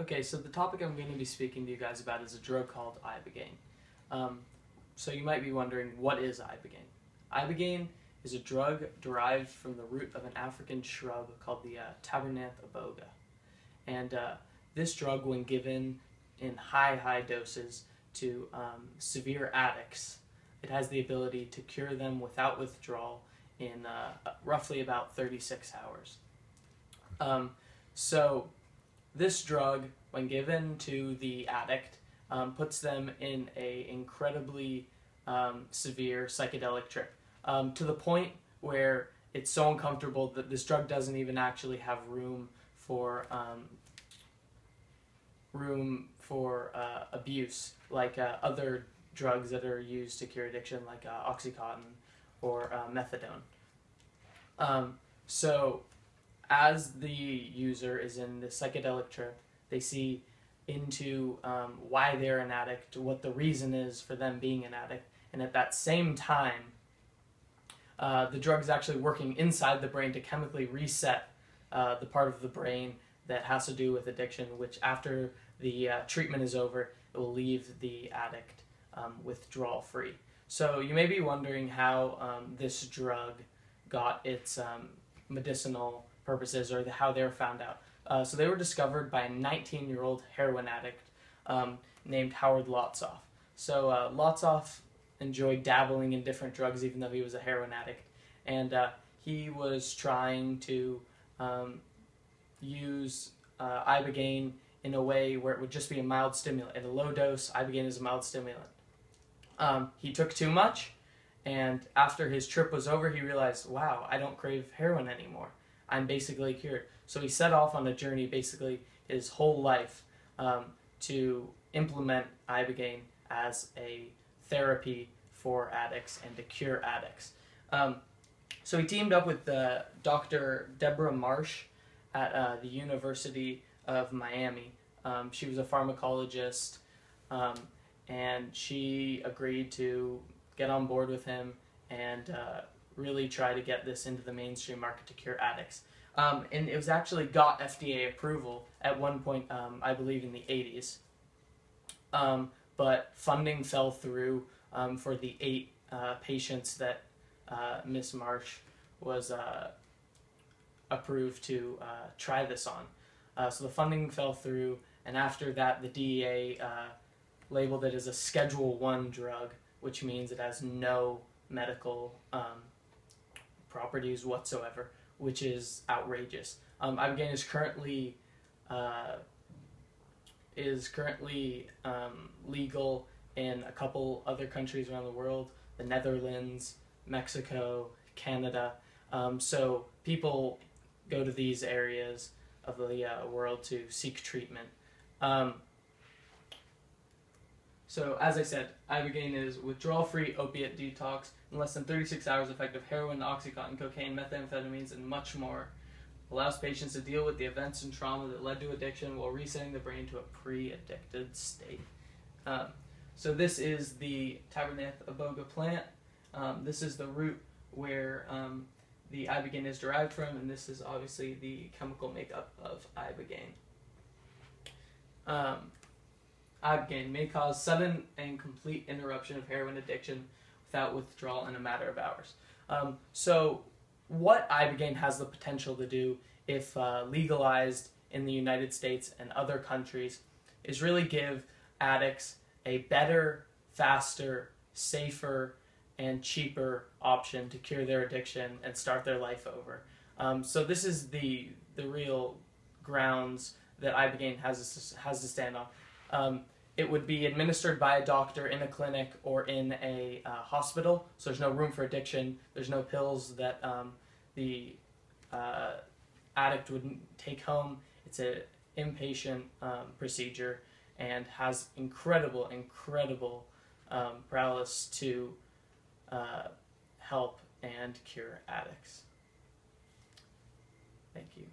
Okay, so the topic I'm going to be speaking to you guys about is a drug called Ibogaine. So you might be wondering, what is Ibogaine? Ibogaine is a drug derived from the root of an African shrub called the Tabernath iboga. And this drug, when given in high doses to severe addicts, it has the ability to cure them without withdrawal in roughly about 36 hours. So this drug, when given to the addict, puts them in an incredibly severe psychedelic trip, to the point where it's so uncomfortable that this drug doesn't even actually have room for abuse, like other drugs that are used to cure addiction, like Oxycontin or methadone. So as the user is in the psychedelic trip, they see into why they're an addict, what the reason is for them being an addict, and at that same time, the drug is actually working inside the brain to chemically reset the part of the brain that has to do with addiction, which after the treatment is over, it will leave the addict withdrawal free. So you may be wondering how this drug got its medicinal purposes, or how they were found out. So they were discovered by a 19-year-old heroin addict named Howard Lotsof. So Lotsof enjoyed dabbling in different drugs even though he was a heroin addict. And he was trying to use Ibogaine in a way where it would just be a mild stimulant. At a low dose, Ibogaine is a mild stimulant. He took too much, and after his trip was over, he realized, wow, I don't crave heroin anymore. I'm basically cured. So he set off on a journey basically his whole life to implement Ibogaine as a therapy for addicts and to cure addicts. So he teamed up with Dr. Deborah Marsh at the University of Miami. She was a pharmacologist, and she agreed to get on board with him and really try to get this into the mainstream market to cure addicts. And it was actually got FDA approval at one point, I believe in the 80s. But funding fell through for the 8 patients that Miss Marsh was approved to try this on. So the funding fell through, and after that the DEA labeled it as a Schedule 1 drug, which means it has no medical properties whatsoever, which is outrageous. Ibogaine is currently legal in a couple other countries around the world: the Netherlands, Mexico, Canada. So people go to these areas of the world to seek treatment. So as I said, Ibogaine is withdrawal-free opiate detox, in less than 36 hours effective heroin, Oxycontin, cocaine, methamphetamines, and much more. Allows patients to deal with the events and trauma that led to addiction while resetting the brain to a pre-addicted state. So this is the Tabernath iboga plant. This is the root where the Ibogaine is derived from, and this is obviously the chemical makeup of Ibogaine. Ibogaine may cause sudden and complete interruption of heroin addiction without withdrawal in a matter of hours. So what Ibogaine has the potential to do, if legalized in the United States and other countries, is really give addicts a better, faster, safer, and cheaper option to cure their addiction and start their life over. So this is the real grounds that Ibogaine has to stand on. It would be administered by a doctor in a clinic or in a hospital, so there's no room for addiction. There's no pills that the addict would take home. It's an inpatient procedure and has incredible prowess to help and cure addicts. Thank you.